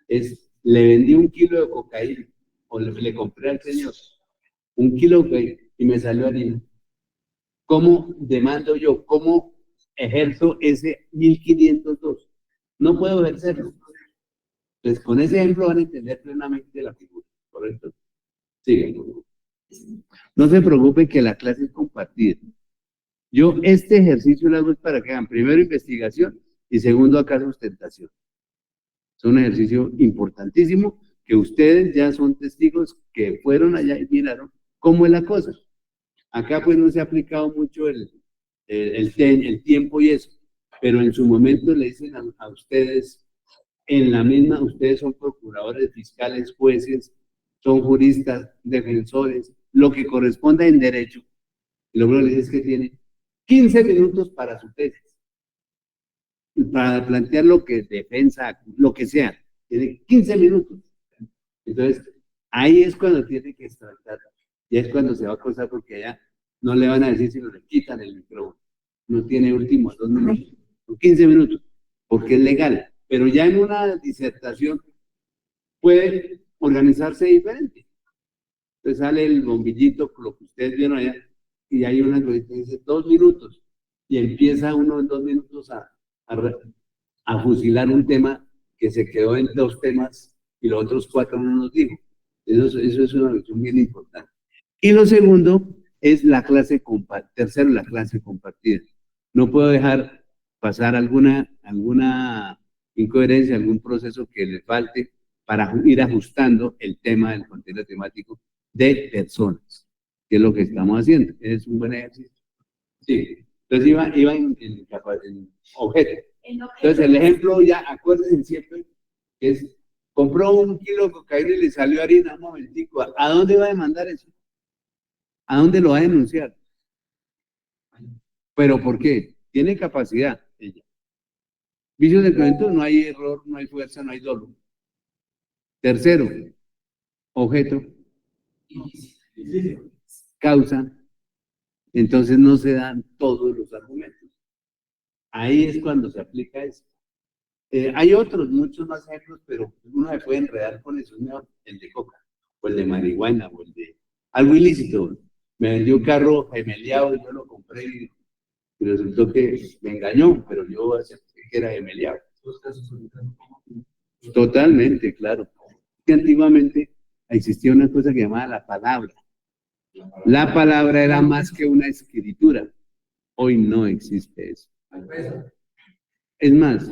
es, le vendí 1 kilo de cocaína, o le compré al señor 1 kilo de cocaína y me salió harina. ¿Cómo demando yo? ¿Cómo ejerzo ese 1502? No puedo ejercerlo. Entonces, con ese ejemplo van a entender plenamente la figura, ¿correcto? Sigan. No se preocupen que la clase es compartida. Yo este ejercicio lo hago para que hagan primero investigación y segundo acá sustentación. Es un ejercicio importantísimo que ustedes ya son testigos que fueron allá y miraron cómo es la cosa. Acá pues no se ha aplicado mucho el tiempo y eso, pero en su momento le dicen a ustedes, en la misma, ustedes son procuradores, fiscales, jueces, son juristas, defensores, lo que corresponda en derecho. Y lo que les es que tienen 15 minutos para su tesis, para plantear lo que es defensa, lo que sea, tiene 15 minutos. Entonces, ahí es cuando tiene que extractar, y es cuando se va a acosar, porque allá no le van a decir si no le quitan el micrófono, no tiene últimos 2 minutos, son 15 minutos, porque es legal, pero ya en una disertación puede organizarse diferente. Entonces sale el bombillito, lo que ustedes vieron allá, y hay una que dice 2 minutos, y empieza uno en 2 minutos a fusilar un tema que se quedó en 2 temas y los otros 4 no nos dijo. Eso es una cuestión bien importante. Y lo segundo es la clase compartida. Tercero, la clase compartida. No puedo dejar pasar alguna incoherencia, algún proceso que le falte para ir ajustando el tema del contenido temático de personas, que es lo que estamos haciendo. Es un buen ejercicio. Sí. Entonces iba en objeto. Entonces el ejemplo, ya acuérdense siempre, que es, compró 1 kilo de cocaína y le salió harina, un momentico, ¿a dónde va a demandar eso? ¿A dónde lo va a denunciar? ¿Pero por qué? Tiene capacidad ella. Vicios de crecimiento, no hay error, no hay fuerza, no hay dolo. Tercero, objeto, causa, entonces no se dan todos los argumentos. Ahí es cuando se aplica eso. Hay otros, muchos más ejemplos, pero uno se puede enredar con eso, el de coca, o el de marihuana, o el de algo ilícito. Me vendió un carro gemeliado y yo lo compré y resultó que me engañó, pero yo acepté que era gemeliado. Totalmente, claro. Que antiguamente existía una cosa que llamaba la palabra. La palabra era más que una escritura. Hoy no existe eso. Es más,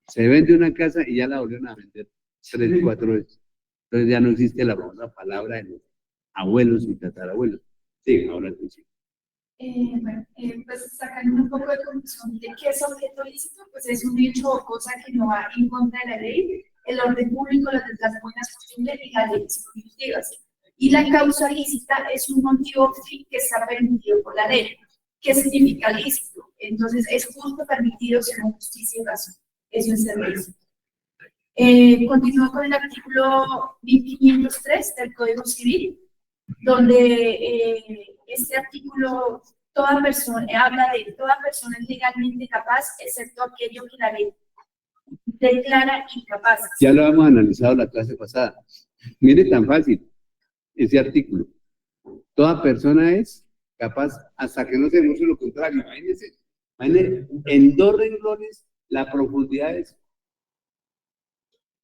se vende una casa y ya la volvieron a vender 3, 4 veces. Entonces ya no existe la famosa palabra de los abuelos y tatarabuelos. Sí, ahora sí. Pues sacando un poco de conclusión de qué es objeto lícito, pues es un hecho o cosa que no va en contra de la ley, el orden público, las buenas costumbres y las leyes prohibitivas. Y la causa lícita es un motivo que está permitido por la ley. ¿Qué significa lícito? Entonces es justo, permitido, según justicia y razón. Eso es el lícito. Continúo con el artículo 1503 del Código Civil, donde este artículo habla de toda persona es legalmente capaz, excepto aquello que la ley declara incapaz. Ya lo hemos analizado la clase pasada. Mire tan fácil ese artículo. Toda persona es capaz hasta que no se demuestre lo contrario. Imagínense, en 2 renglones la profundidad es,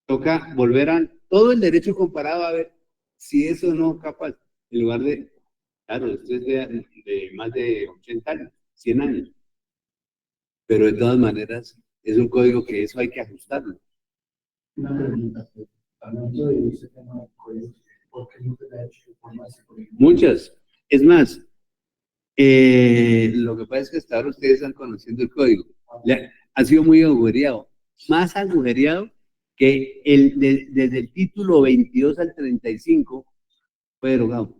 toca volver a todo el derecho comparado a ver si eso no capaz, en lugar de, claro, esto es de más de 80 años, 100 años, pero de todas maneras es un código que eso hay que ajustarlo. Una pregunta, hablando de ese tema de código, ¿por qué no te ha hecho formas de código? Muchas, es más, lo que pasa es que hasta ahora ustedes están conociendo el código, ha sido muy agujereado, más agujereado que desde el título 22 al 35 fue derogado.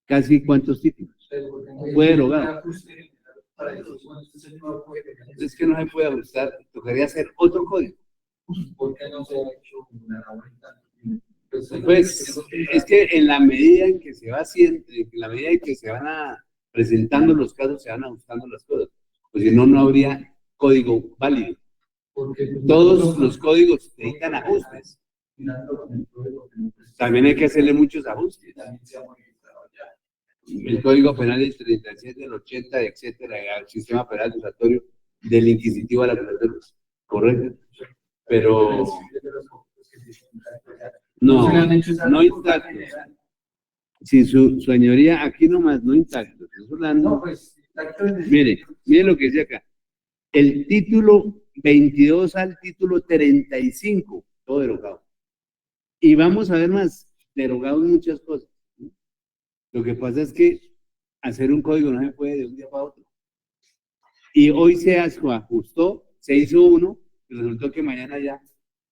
¿Casi cuántos títulos? Fue derogado. Es que no se puede ajustar, tocaría hacer otro código. ¿Por qué no se ha hecho una ahorita? Pues es que en la medida en que se va haciendo, en la medida en que se van presentando los casos, se van ajustando las cosas. Pues si no, no habría código válido. Todos los códigos necesitan ajustes. También hay que hacerle muchos ajustes. El Código Penal del 37, del 80, etcétera, el sistema penal acusatorio del inquisitivo a la acusación, correcto, pero no intactos. Si su señoría, aquí nomás, no intactos. Mire lo que dice acá. El título 22 al título 35, todo derogado. Y vamos a ver más, derogado en muchas cosas. Lo que pasa es que hacer un código no se puede de un día para otro. Y hoy se ajustó, se hizo uno, y resultó que mañana ya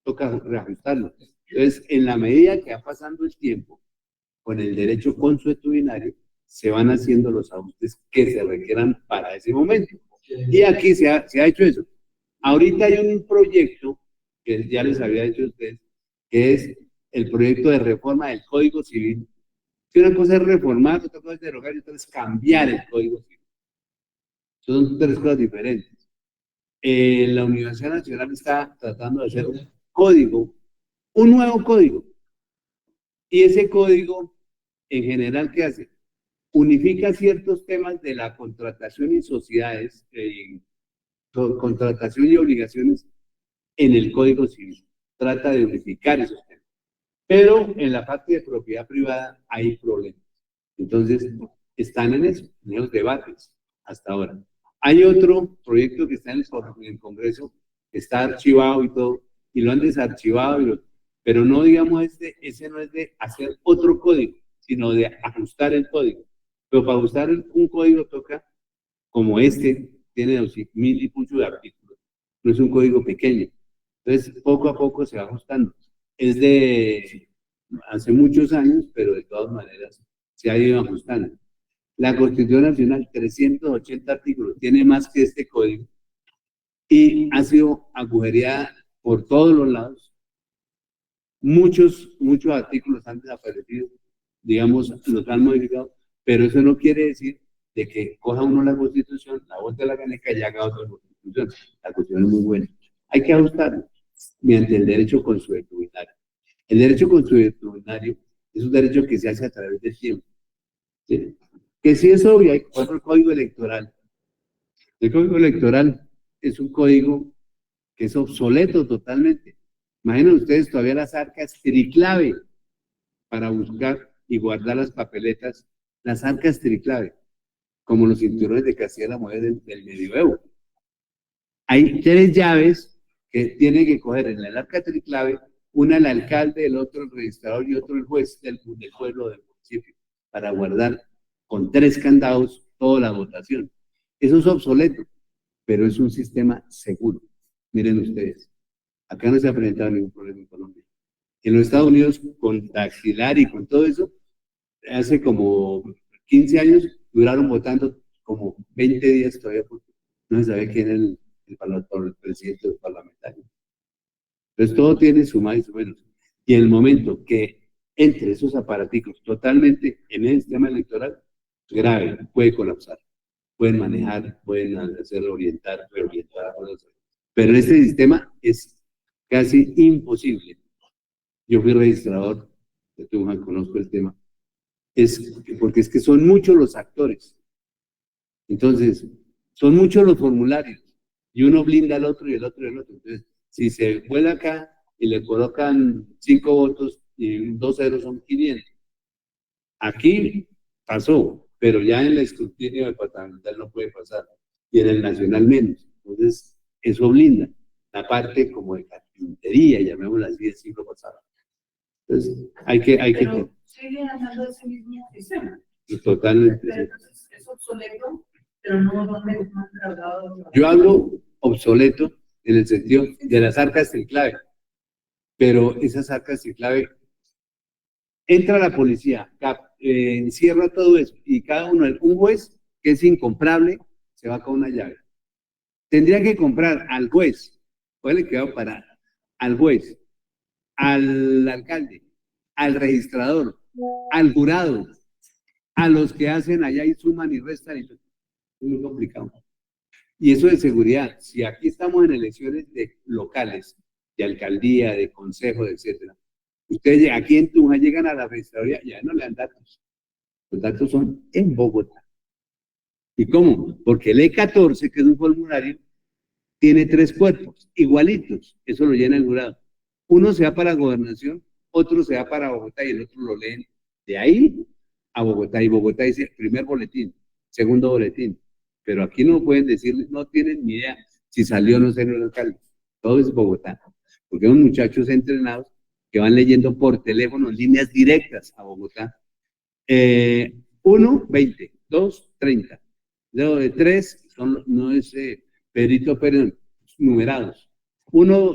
toca reajustarlo. Entonces, en la medida que va pasando el tiempo, con el derecho consuetudinario, se van haciendo los ajustes que se requieran para ese momento. Y aquí se ha hecho eso. Ahorita hay un proyecto, que ya les había dicho a ustedes, que es el proyecto de reforma del Código Civil. Que una cosa es reformar, otra cosa es derogar y otra es cambiar el Código Civil. Son tres cosas diferentes. La Universidad Nacional está tratando de hacer un código, un nuevo código. Y ese código, en general, ¿qué hace? Unifica ciertos temas de la contratación y sociedades, contratación y obligaciones en el Código Civil. Trata de unificar esos temas. Pero en la parte de propiedad privada hay problemas. Entonces, están en eso, en los debates hasta ahora. Hay otro proyecto que está en el Congreso, que está archivado y todo, y lo han desarchivado, pero no, digamos, ese no es de hacer otro código, sino de ajustar el código. Pero para ajustar un código toca, como este, tiene 2.000 y mucho de artículos, no es un código pequeño. Entonces, poco a poco se va ajustando. Es de hace muchos años, pero de todas maneras se ha ido ajustando. La Constitución Nacional, 380 artículos, tiene más que este código y ha sido agujereada por todos los lados. Muchos artículos han desaparecido, digamos, los han modificado, pero eso no quiere decir de que coja uno la Constitución, la vote la caneca y haga otra Constitución. La Constitución es muy buena. Hay que ajustarlo mediante el derecho consuetudinario. El derecho consuetudinario es un derecho que se hace a través del tiempo. ¿Sí? Que sí es obvio, hay otro código electoral. El código electoral es un código que es obsoleto totalmente. Imaginen ustedes todavía las arcas triclave para buscar y guardar las papeletas, las arcas triclave, como los cinturones de Castilla-La Mujer del medioevo. Hay tres llaves que tiene que coger en el arca triclave, una el alcalde, el otro el registrador y otro el juez del pueblo del municipio, para guardar con tres candados toda la votación. Eso es obsoleto, pero es un sistema seguro. Miren ustedes, acá no se ha presentado ningún problema en Colombia. En los Estados Unidos, con dactilar y con todo eso, hace como 15 años duraron votando como 20 días todavía, porque no se sabe quién es el presidente del parlamentario. Entonces todo tiene su más y su menos. Y en el momento que entre esos aparaticos totalmente en el sistema electoral, grave, puede colapsar. Pueden manejar, pueden hacerlo orientar, reorientar. Pero en este sistema es casi imposible. Yo fui registrador de Tunja, conozco el tema. Porque es que son muchos los actores. Entonces, Son muchos los formularios y uno blinda al otro y el otro y el otro. Entonces, si se vuela acá y le colocan 5 votos y 2 ceros son 500. Aquí pasó, pero ya en el escrutinio departamental no puede pasar y en el nacional menos. Entonces, eso blinda la parte como de carpintería, llamémosla así, del siglo pasado. Entonces, hay que Pero siguen hablando de ese mismo sistema. totalmente. Pero entonces es obsoleto, pero no me han hablado. Yo hablo obsoleto en el sentido de las arcas sin clave, pero esas arcas sin clave, entra la policía, encierra todo eso y cada uno, un juez que es incomprable, se va con una llave. Tendría que comprar al juez, ¿cuál le quedó para? Al juez, al alcalde, al registrador, al jurado, a los que hacen allá y suman y restan, y es muy complicado. Y eso de seguridad, si aquí estamos en elecciones de locales, de alcaldía, de consejo, etcétera, ustedes aquí en Tunja llegan a la registraduría, ya no le dan datos. Los datos son en Bogotá. ¿Y cómo? Porque el E14, que es un formulario, tiene 3 cuerpos, igualitos. Eso lo llena el jurado. Uno se va para gobernación, otro se va para Bogotá y el otro lo leen de ahí a Bogotá. Y Bogotá dice primer boletín, segundo boletín. Pero aquí no pueden decir, no tienen ni idea si salió o no salió el alcalde. Todo es Bogotá. Porque son muchachos entrenados que van leyendo por teléfono líneas directas a Bogotá. 1, 20, 2, 30. Luego de 3, no es Pedrito Pérez, numerados. 1,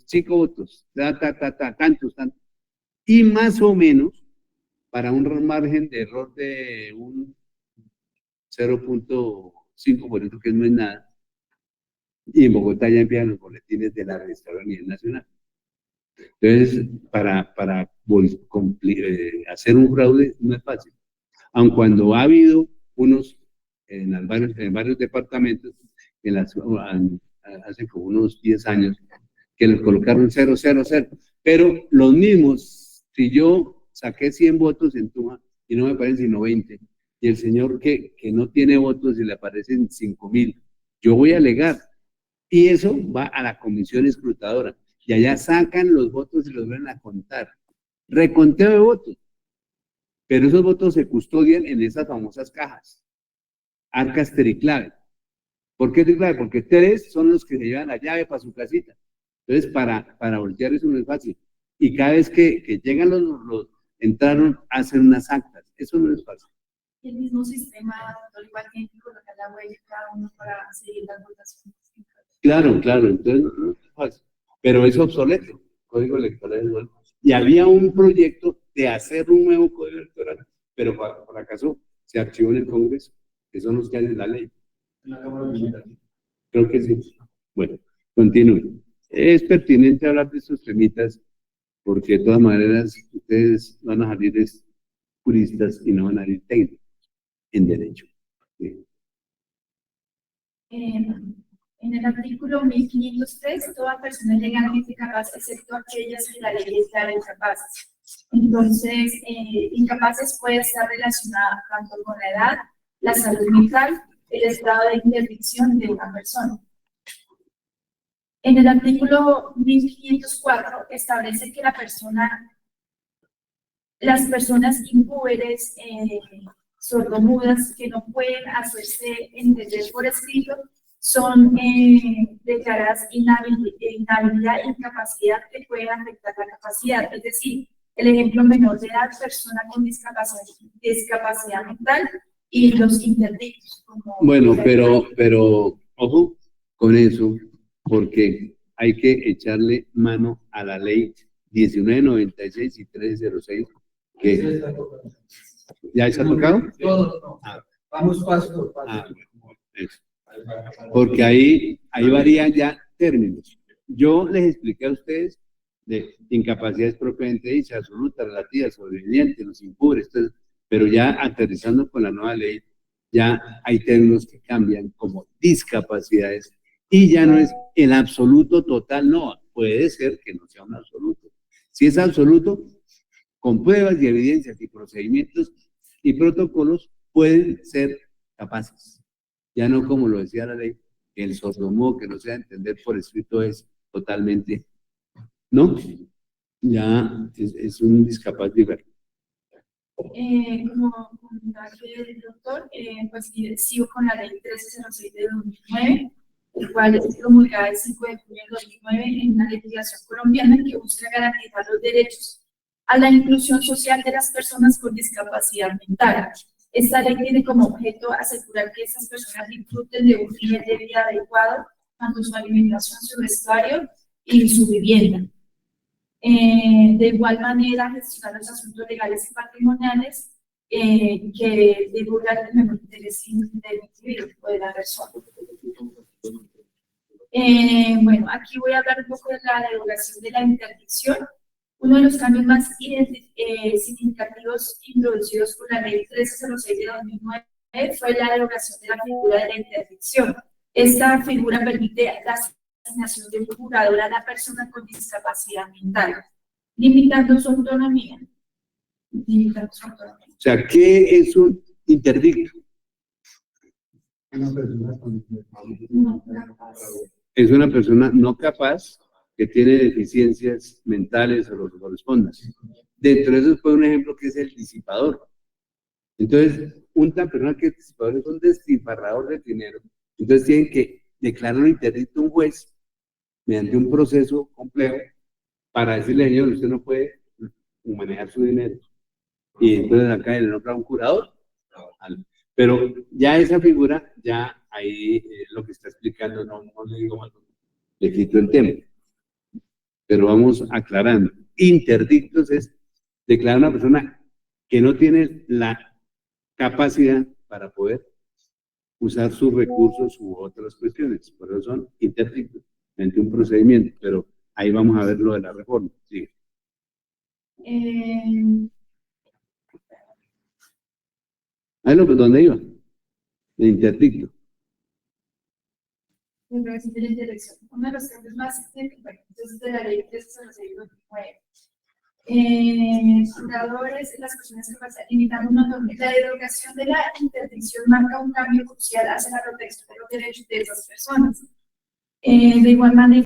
5 votos, tantos. Y más o menos, para un margen de error de un 0.5%, que no es nada, y en Bogotá ya envían los boletines de la registraduría a nivel nacional. Entonces, para hacer un fraude no es fácil. Aun cuando ha habido unos en varios departamentos, hace como unos 10 años, que les colocaron 000, pero los mismos, si yo saqué 100 votos en Tunja y no me aparecen sino 20, y el señor que no tiene votos y le aparecen 5.000, yo voy a alegar, y eso va a la comisión escrutadora, y allá sacan los votos y los van a contar, reconteo de votos, pero esos votos se custodian en esas famosas cajas, arcas triclave. ¿Por qué triclave? Porque 3 son los que se llevan la llave para su casita. Entonces, para voltear eso no es fácil. Y cada vez que llegan los entraron, hacen unas actas. Eso no es fácil. Y el mismo sistema, igual que colocar la huella cada uno para seguir las votaciones. Claro. Entonces, no es fácil. Pero es obsoleto. Código electoral es nuevo. Y había un proyecto de hacer un nuevo código electoral, pero fracasó. Se archivó en el Congreso, que son los que hacen la ley. En la Cámara Legislativa. Creo que sí. Bueno, continúe. Es pertinente hablar de estos temitas porque de todas maneras ustedes van a salir juristas y no van a salir técnicos en derecho. Sí. En el artículo 1503, toda persona es legalmente capaz, excepto aquellas que la ley declara incapaces. Entonces, incapaces puede estar relacionada tanto con la edad, la salud mental, el estado de interdicción de una persona. En el artículo 1504 establece que las personas impúberes, sordomudas, que no pueden hacerse entender por escrito, son declaradas inhabilidad e incapacidad que pueden afectar la capacidad. Es decir, el ejemplo menor de edad, persona con discapacidad mental y los interdictos. Bueno, pero ojo con eso, porque hay que echarle mano a la ley 1996 y 1306, que ¿ya se ha tocado? Todos no. Vamos paso por paso. Bueno, eso. Porque ahí varían ya términos. Yo les expliqué a ustedes de incapacidades propiamente dichas, absolutas, relativas, sobrevivientes, los impúberes, pero ya aterrizando con la nueva ley, ya hay términos que cambian como discapacidades y ya no es el absoluto total, no, puede ser que no sea un absoluto. Si es absoluto, con pruebas y evidencias y procedimientos y protocolos pueden ser capaces. ya no como lo decía la ley, el sordomudo que no sea entender por escrito es totalmente, ¿no? Ya es un discapaz diverso. Como aquí el doctor, pues sigo con la ley 1306 de 2009, el cual es promulgada el 5 de junio de 2009 en una legislación colombiana que busca garantizar los derechos a la inclusión social de las personas con discapacidad mental. Esta ley tiene como objeto asegurar que esas personas disfruten de un nivel de vida adecuado, tanto su alimentación, su vestuario y su vivienda. De igual manera, gestionar los asuntos legales y patrimoniales que divulgan el mejor interés del individuo o de la persona. Bueno, aquí voy a hablar un poco de la derogación de la interdicción. Uno de los cambios más significativos introducidos por la ley 1306 de 2009 fue la derogación de la figura de la interdicción. Esta figura permite la asignación de un curador a la persona con discapacidad mental, limitando su autonomía. O sea, ¿qué es un interdicto? No, capaz. Es una persona no capaz que tiene deficiencias mentales o lo que corresponda. Dentro de eso fue un ejemplo que es el disipador. Entonces, una persona que es disipador es un despilfarrador de dinero. Entonces tienen que declarar un interdicto a un juez mediante un proceso complejo para decirle, señor, usted no puede manejar su dinero. Y entonces acá le nombra un curador. Pero ya esa figura, ya ahí lo que está explicando, no le digo más, le quito el tema. Pero vamos aclarando. Interdictos es declarar a una persona que no tiene la capacidad para poder usar sus recursos u otras cuestiones. Por eso son interdictos, mediante un procedimiento. Pero ahí vamos a ver lo de la reforma. Sigue. Ahí lo que ¿dónde iba? El interdicto. Uno de los cambios más significativos de la ley 1306 de 2009. Curadores, las personas que pasan limitando una la derogación de la interdicción marca un cambio crucial hacia la protección de los derechos de esas personas. De igual manera,